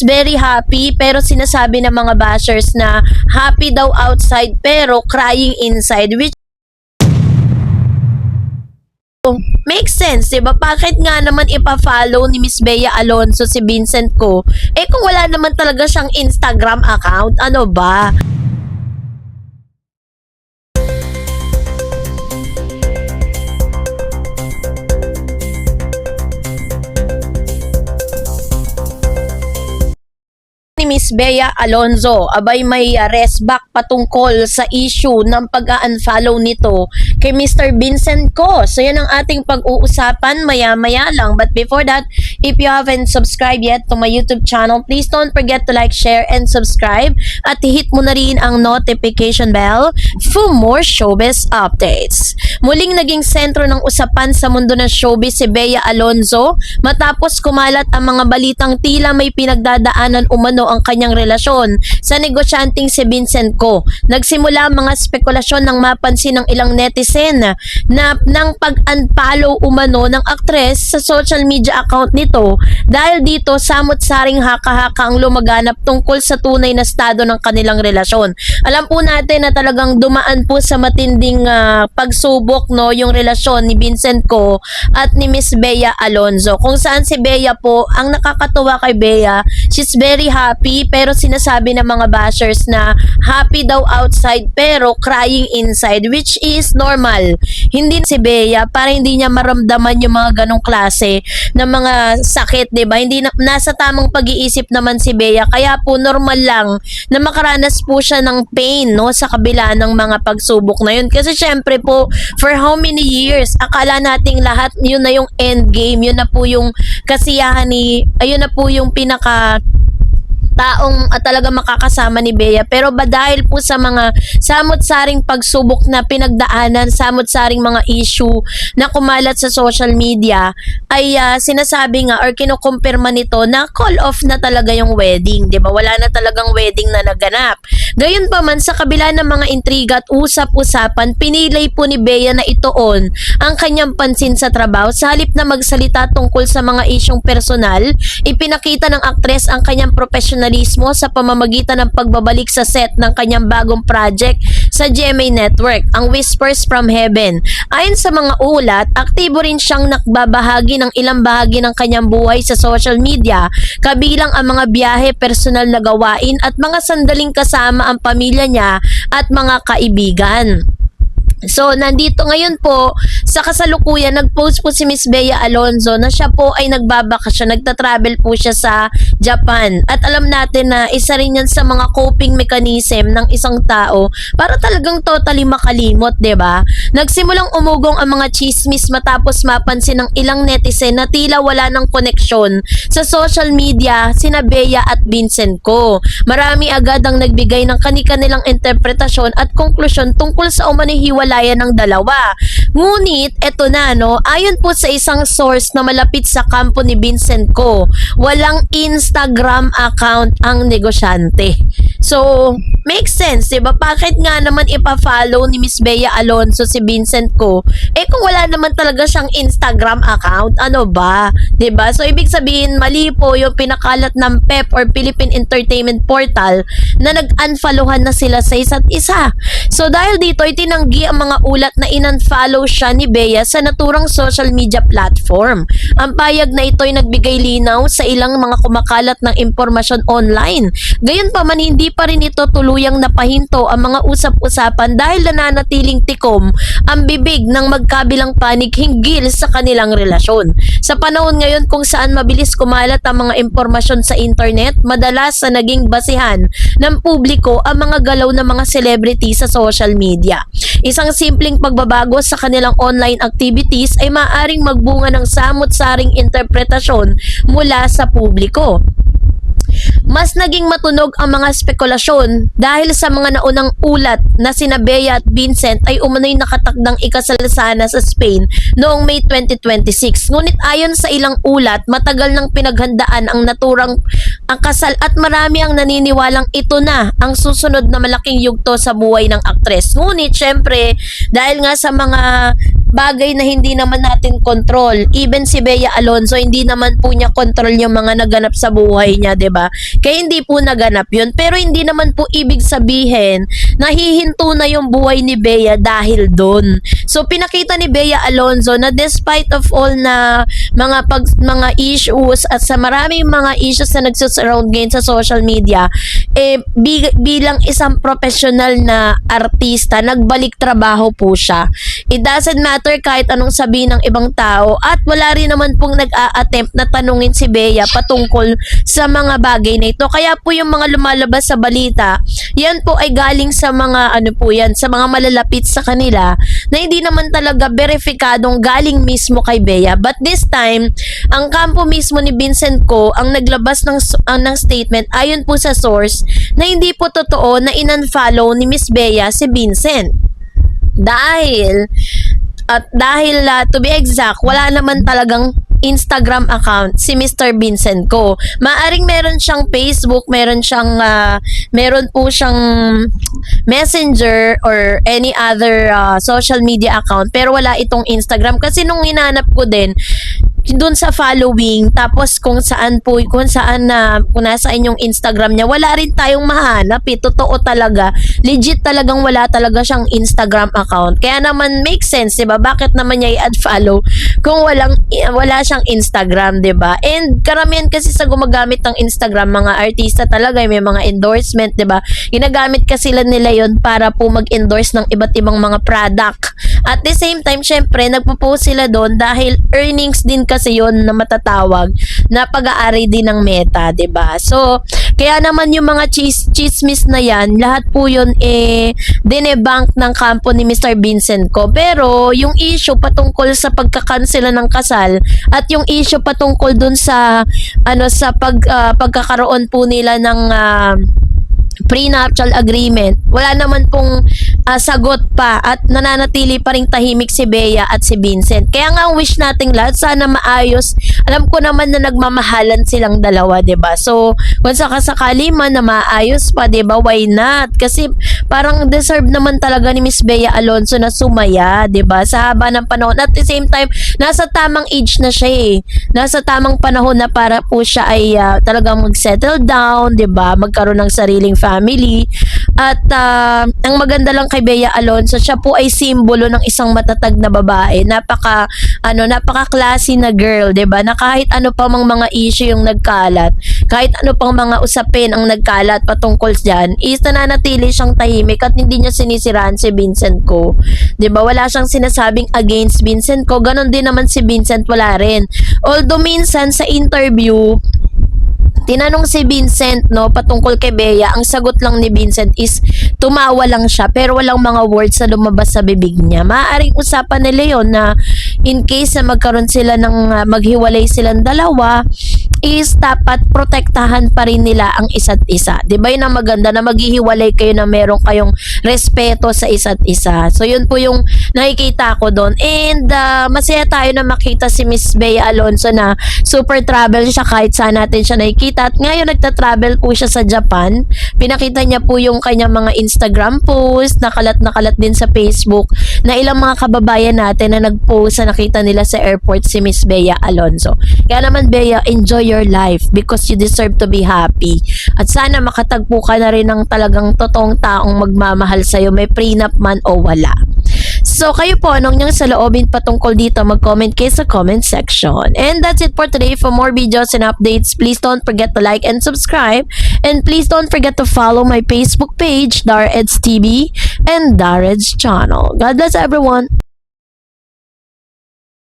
Very happy pero sinasabi ng mga bashers na happy daw outside pero crying inside, which makes sense, diba? Bakit nga naman ipa-follow ni Miss Bea Alonzo si Vincent ko? Kung wala naman talaga siyang Instagram account, ano ba? Ni Miss Bea Alonzo, abay may rest back patungkol sa issue ng pag-unfollow nito kay Mr. Vincent ko. So yan ang ating pag-uusapan maya-maya lang. But before that, if you haven't subscribed yet to my YouTube channel, please don't forget to like, share, and subscribe. At hit mo na rin ang notification bell for more showbiz updates. Muling naging sentro ng usapan sa mundo ng showbiz si Bea Alonzo matapos kumalat ang mga balitang tila may pinagdadaanan umano ang kanyang relasyon sa negosyanteng si Vincent ko. Nagsimula ang mga spekulasyon nang mapansin ng ilang netizen na ng pag-unfollow umano ng aktres sa social media account nito dahil dito samot-saring haka-haka ang lumaganap tungkol sa tunay na estado ng kanilang relasyon. Alam po natin na talagang dumaan po sa matinding pagsubok yung relasyon ni Vincent ko at ni Miss Bea Alonzo, kung saan si Bea po, ang nakakatuwa kay Bea, she's very happy pero sinasabi ng mga bashers na happy daw outside pero crying inside, which is normal. Hindi si Bea para hindi niya maramdaman yung mga ganong klase ng mga sakit, diba? Hindi nasa tamang pag-iisip naman si Bea, kaya po normal lang na makaranas po siya ng pain sa kabila ng mga pagsubok na yun. Kasi syempre po, for how many years, akala nating lahat yun na yung end game, yun na po yung kasiyahan ayun na po yung pinaka taong talaga makakasama ni Bea. Pero ba dahil po sa mga samot-saring pagsubok na pinagdaanan, samot-saring mga issue na kumalat sa social media, ay sinasabi nga or kinukumpirma nito na call off na talaga yung wedding, di ba? Wala na talagang wedding na naganap. Gayon pa man, sa kabila ng mga intriga at usap-usapan, pinilay po ni Bea na ituon ang kanyang pansin sa trabaho. Sa halip na magsalita tungkol sa mga isyong personal, ipinakita ng aktres ang kanyang professionalismo sa pamamagitan ng pagbabalik sa set ng kanyang bagong project sa GMA Network, ang Whispers from Heaven. Ayon sa mga ulat, aktibo rin siyang nakbabahagi ng ilang bahagi ng kanyang buhay sa social media, kabilang ang mga biyahe, personal na gawain at mga sandaling kasama ang pamilya niya at mga kaibigan. So, nandito ngayon po, sa kasalukuyan, nag-post po si Miss Bea Alonzo na siya po ay nagbabakasyon, nagta-travel po siya sa Japan. At alam natin na isa rin yan sa mga coping mechanism ng isang tao para talagang totally makalimot, ba? Diba? Nagsimulang umugong ang mga chismis matapos mapansin ng ilang netizen na tila wala ng koneksyon sa social media sina Bea at Vincent ko. Marami agad ang nagbigay ng kani-kanilang interpretasyon at konklusyon tungkol sa umanihiwala ng dalawa. Ngunit, eto na, ayon po sa isang source na malapit sa kampo ni Vincent ko, walang Instagram account ang negosyante. So, makes sense, diba? Bakit nga naman ipa-follow ni Miss Bea Alonzo si Vincent ko? Kung wala naman talaga siyang Instagram account, ano ba? Diba? So, ibig sabihin, mali po yung pinakalat ng PEP or Philippine Entertainment Portal na nag-unfollowan na sila sa isa't isa. So, dahil dito, itinanggi ang mga ulat na in-unfollow siya ni Bea sa naturang social media platform. Ang payag na ito ay nagbigay linaw sa ilang mga kumakalat ng impormasyon online. Gayon pa man, hindi pa rin ito tuluyang napahinto ang mga usap-usapan dahil nananatiling tikom ang bibig ng magkabilang panig hinggil sa kanilang relasyon. Sa panahon ngayon kung saan mabilis kumalat ang mga impormasyon sa internet, madalas na naging basihan ng publiko ang mga galaw ng mga celebrity sa social media. Isang simpleng pagbabago sa kanilang online activities ay maaaring magbunga ng samot-saring interpretasyon mula sa publiko. mas naging matunog ang mga spekulasyon dahil sa mga naunang ulat na sina Bea at Vincent ay umano'y nakatakdang ikasal sana sa Spain noong May 2026. Ngunit ayon sa ilang ulat, matagal nang pinaghandaan ang naturang ang kasal at marami ang naniniwalang ito na ang susunod na malaking yugto sa buhay ng aktres. Ngunit syempre, dahil nga sa mga bagay na hindi naman natin control, even si Bea Alonzo, hindi naman po niya control yung mga naganap sa buhay niya, 'di ba? Kaya hindi po naganap yun. Pero hindi naman po ibig sabihin na hihinto na yung buhay ni Bea dahil doon. So pinakita ni Bea Alonzo na despite of all na mga issues at sa maraming mga issues na nagsusurround ngayon sa social media, bilang isang professional na artista, nagbalik trabaho po siya. It doesn't matter kahit anong sabihin ng ibang tao at wala rin naman pong nag-a-attempt na tanungin si Bea patungkol sa mga bagay na ito. Kaya po yung mga lumalabas sa balita, yan po ay galing sa mga sa mga malalapit sa kanila na hindi naman talaga verifikadong galing mismo kay Bea. But this time, ang kampo mismo ni Vincent Co ang naglabas ng statement ayon po sa source na hindi po totoo na in-unfollow ni Miss Bea si Vincent. Dahil to be exact, wala naman talagang Instagram account si Mr. Vincent Co. Maaring meron siyang Facebook, meron po siyang Messenger or any other social media account, pero wala itong Instagram. Kasi nung hinanap ko din doon sa following, tapos kung nasa inyong Instagram niya, wala rin tayong mahanap. Totoo talaga, legit talagang wala talaga siyang Instagram account. Kaya naman make sense, 'di ba? Bakit naman niya i-add follow kung wala siyang Instagram, 'di ba? And karamihan kasi sa gumagamit ng Instagram, mga artista talaga, may mga endorsement, 'di ba? Ginagamit kasi nila 'yon para po mag-endorse ng iba't ibang mga product. At the same time, syempre, nagpo-post sila doon dahil earnings din kasi yon na matatawag na pag-aari din ng Meta, 'di ba? So, kaya naman yung mga chismis na yan, lahat po yun dinebank ng kampo ni Mr. Vincent Co. Pero yung issue patungkol sa pagkakansela ng kasal at yung issue patungkol dun sa pagkakaroon po nila ng prenuptial agreement, wala naman pong sagot pa at nananatili pa ring tahimik si Bea at si Vincent. Kaya nga ang wish nating lahat, sana maayos. Alam ko naman na nagmamahalan silang dalawa, 'di ba? So, kung sakasakali man na maayos pa, 'di ba? Why not? Kasi parang deserve naman talaga ni Miss Bea Alonzo na sumaya, 'di ba? Sa haba ng panahon. At the same time, nasa tamang age na siya eh. Nasa tamang panahon na para po siya ay talagang mag-settle down, 'di ba? Magkaroon ng sariling family. At ang maganda lang kay Bea Alonzo, siya po ay simbolo ng isang matatag na babae. Napaka-classy na girl, 'di ba? Na kahit ano pa mang mga issue yung nagkalat, kahit ano pang mga usapin ang nagkalat patungkol diyan, is nananatili siyang tahimik at hindi niya sinisiraan si Vincent Co. 'Di ba? Wala siyang sinasabing against Vincent Co. Ganon din naman si Vincent, wala rin. Although minsan sa interview, tinanong si Vincent patungkol kay Bea, ang sagot lang ni Vincent is tumawa lang siya pero walang mga words na lumabas sa bibig niya. Maaaring usapan nila yon na in case na magkaroon sila ng maghiwalay silang dalawa, is dapat protektahan pa rin nila ang isa't isa. 'Di ba? Yun ang maganda, na maghihiwalay kayo na meron kayong respeto sa isa't isa. So yun po yung nakikita ko doon. And masaya tayo na makita si Miss Bea Alonzo na super travel siya kahit saan natin siya nakikita. At ngayon nagta-travel po siya sa Japan. Pinakita niya po yung kanyang mga Instagram post, nakalat din sa Facebook, na ilang mga kababayan natin na nag-post na nakita nila sa airport si Miss Bea Alonzo. Kaya naman, Bea, enjoy your life because you deserve to be happy. At sana makatagpo ka na rin ng talagang totoong taong magmamahal sa'yo, may prenup man o wala. So, kayo po, anong niyang saloobin patungkol dito? Mag-comment kayo sa comment section. And that's it for today. For more videos and updates, please don't forget to like and subscribe. And please don't forget to follow my Facebook page, Dareds TV, and Dareds channel. God bless everyone.